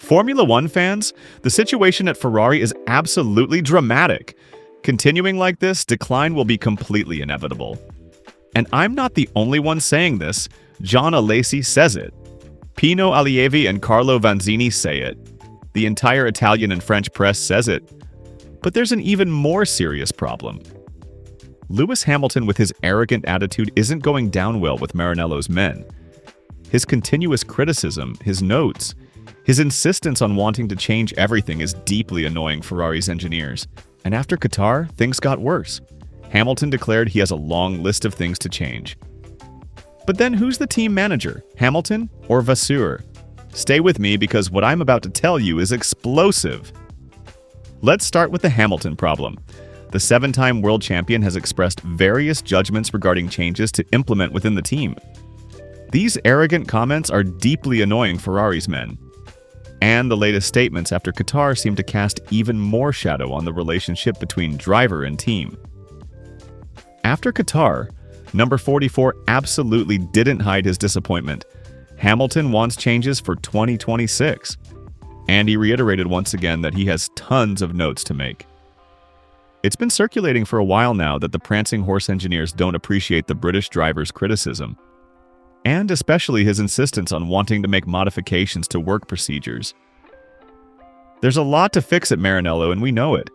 Formula One fans, the situation at Ferrari is absolutely dramatic. Continuing like this, decline will be completely inevitable. And I'm not the only one saying this. John Alesi says it. Pino Allievi and Carlo Vanzini say it. The entire Italian and French press says it. But there's an even more serious problem. Lewis Hamilton, with his arrogant attitude, isn't going down well with Maranello's men. His continuous criticism, his notes, his insistence on wanting to change everything is deeply annoying Ferrari's engineers. And after Qatar, things got worse. Hamilton declared he has a long list of things to change. But then who's the team manager, Hamilton or Vasseur? Stay with me because what I'm about to tell you is explosive. Let's start with the Hamilton problem. The 7-time world champion has expressed various judgments regarding changes to implement within the team. These arrogant comments are deeply annoying Ferrari's men. And the latest statements after Qatar seem to cast even more shadow on the relationship between driver and team. After Qatar, number 44 absolutely didn't hide his disappointment. Hamilton wants changes for 2026. And he reiterated once again that he has tons of notes to make. It's been circulating for a while now that the prancing horse engineers don't appreciate the British driver's criticism, and especially his insistence on wanting to make modifications to work procedures. There's a lot to fix at Maranello, and we know it.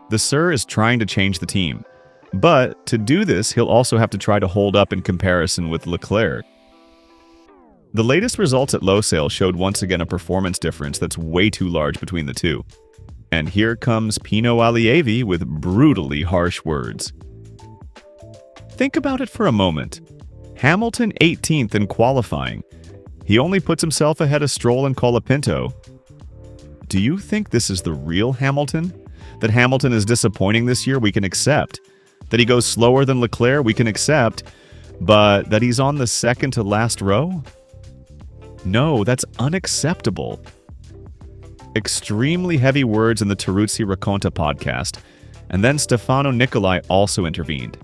The Sir is trying to change the team, but to do this, he'll also have to try to hold up in comparison with Leclerc. The latest results at Losail showed once again a performance difference that's way too large between the two. And here comes Pino Allievi with brutally harsh words. Think about it for a moment. Hamilton 18th in qualifying. He only puts himself ahead of Stroll and Colapinto. Do you think this is the real Hamilton? That Hamilton is disappointing this year, we can accept. That he goes slower than Leclerc, we can accept. But that he's on the second to last row? No, that's unacceptable. Extremely heavy words in the Teruzzi Racconta podcast, and then Stefano Nicolai also intervened.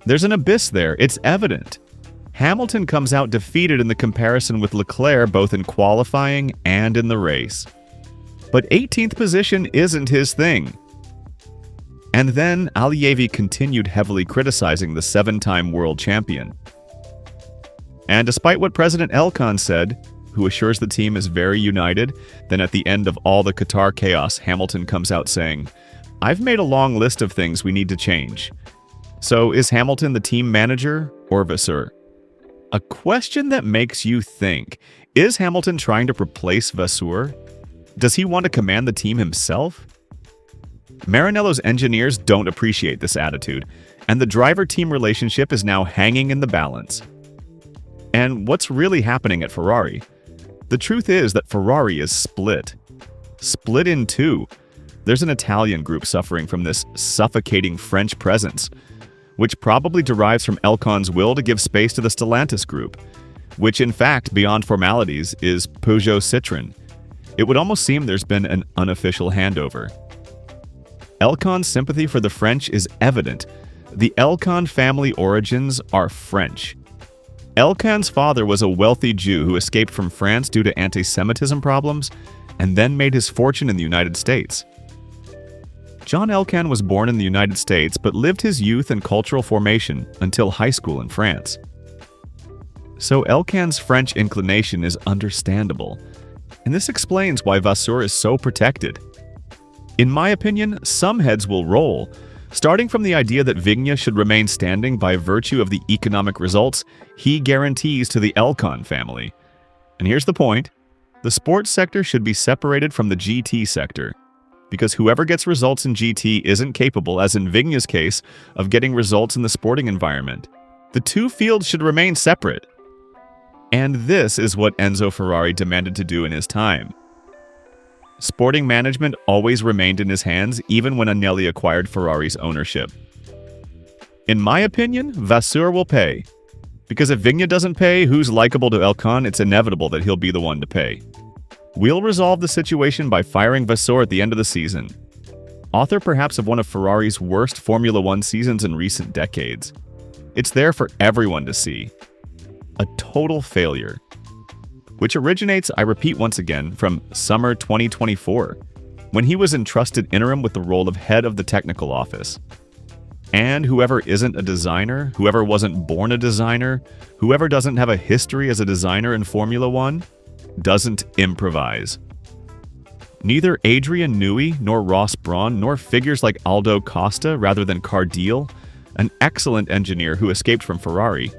There's an abyss there, it's evident. Hamilton comes out defeated in the comparison with Leclerc both in qualifying and in the race. But 18th position isn't his thing. And then Allievi continued heavily criticizing the 7-time world champion. And despite what President Elkann said, who assures the team is very united, then at the end of all the Qatar chaos, Hamilton comes out saying, "I've made a long list of things we need to change." So is Hamilton the team manager or Vasseur? A question that makes you think, is Hamilton trying to replace Vasseur? Does he want to command the team himself? Maranello's engineers don't appreciate this attitude, and the driver-team relationship is now hanging in the balance. And what's really happening at Ferrari? The truth is that Ferrari is split. Split in two. There's an Italian group suffering from this suffocating French presence, which probably derives from Elkann's will to give space to the Stellantis group, which in fact, beyond formalities, is Peugeot Citroën. It would almost seem there's been an unofficial handover. Elkann's sympathy for the French is evident. The Elkann family origins are French. Elkann's father was a wealthy Jew who escaped from France due to anti-Semitism problems and then made his fortune in the United States. John Elkann was born in the United States but lived his youth and cultural formation until high school in France. So Elkann's French inclination is understandable, and this explains why Vasseur is so protected. In my opinion, some heads will roll, starting from the idea that Vigna should remain standing by virtue of the economic results he guarantees to the Elkann family. And here's the point. The sports sector should be separated from the GT sector, because whoever gets results in GT isn't capable, as in Vigna's case, of getting results in the sporting environment. The two fields should remain separate. And this is what Enzo Ferrari demanded to do in his time. Sporting management always remained in his hands, even when Agnelli acquired Ferrari's ownership. In my opinion, Vasseur will pay. Because if Vigna doesn't pay, who's likable to Elkann, it's inevitable that he'll be the one to pay. We'll resolve the situation by firing Vasseur at the end of the season. Author perhaps of one of Ferrari's worst Formula One seasons in recent decades. It's there for everyone to see. A total failure. which originates, I repeat once again, from summer 2024, when he was entrusted interim with the role of head of the technical office. And whoever isn't a designer, whoever wasn't born a designer, whoever doesn't have a history as a designer in Formula One, doesn't improvise. Neither Adrian Newey, nor Ross Brawn, nor figures like Aldo Costa rather than Cardile, an excellent engineer who escaped from Ferrari.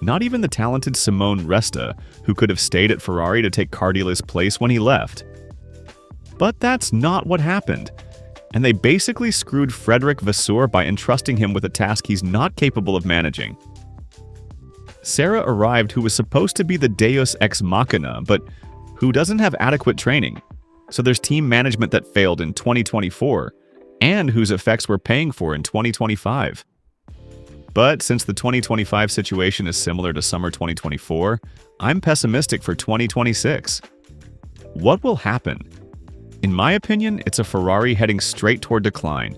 Not even the talented Simone Resta, who could have stayed at Ferrari to take Cardile's place when he left. But that's not what happened, and they basically screwed Frederic Vasseur by entrusting him with a task he's not capable of managing. Sarah arrived who was supposed to be the deus ex machina, but who doesn't have adequate training. So there's team management that failed in 2024, and whose effects we're paying for in 2025. But since the 2025 situation is similar to summer 2024, I'm pessimistic for 2026. What will happen? In my opinion, it's a Ferrari heading straight toward decline,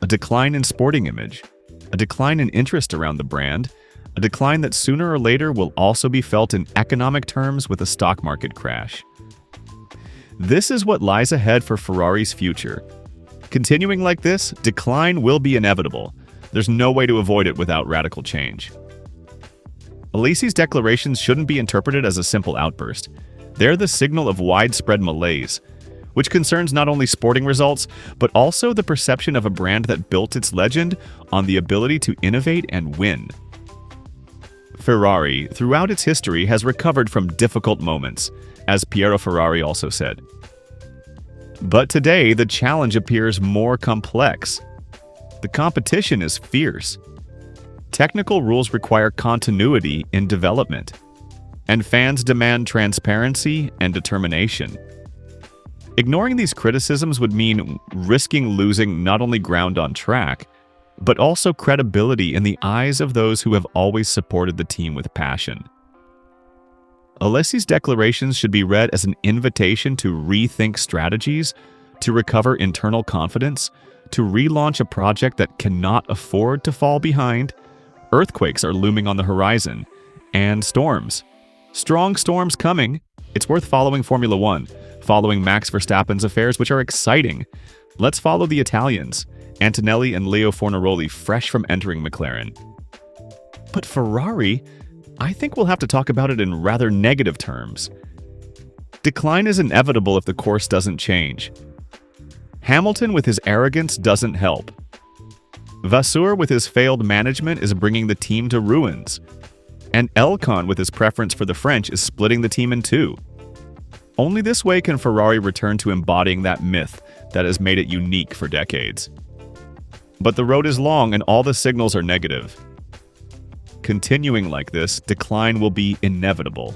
a decline in sporting image, a decline in interest around the brand, a decline that sooner or later will also be felt in economic terms with a stock market crash. This is what lies ahead for Ferrari's future. Continuing like this, decline will be inevitable. There's no way to avoid it without radical change. Alesi's declarations shouldn't be interpreted as a simple outburst. They're the signal of widespread malaise, which concerns not only sporting results, but also the perception of a brand that built its legend on the ability to innovate and win. Ferrari, throughout its history, has recovered from difficult moments, as Piero Ferrari also said. But today, the challenge appears more complex. The competition is fierce. Technical rules require continuity in development, and fans demand transparency and determination. Ignoring these criticisms would mean risking losing not only ground on track, but also credibility in the eyes of those who have always supported the team with passion. Alesi's declarations should be read as an invitation to rethink strategies, to recover internal confidence, to relaunch a project that cannot afford to fall behind. Earthquakes are looming on the horizon, and storms. Strong storms coming. It's worth following Formula One, following Max Verstappen's affairs, which are exciting. Let's follow the Italians, Antonelli and Leo Fornaroli, fresh from entering McLaren. But Ferrari, I think we'll have to talk about it in rather negative terms. Decline is inevitable if the course doesn't change. Hamilton with his arrogance doesn't help. Vasseur with his failed management is bringing the team to ruins. And Elkann with his preference for the French is splitting the team in two. Only this way can Ferrari return to embodying that myth that has made it unique for decades. But the road is long and all the signals are negative. Continuing like this, decline will be inevitable.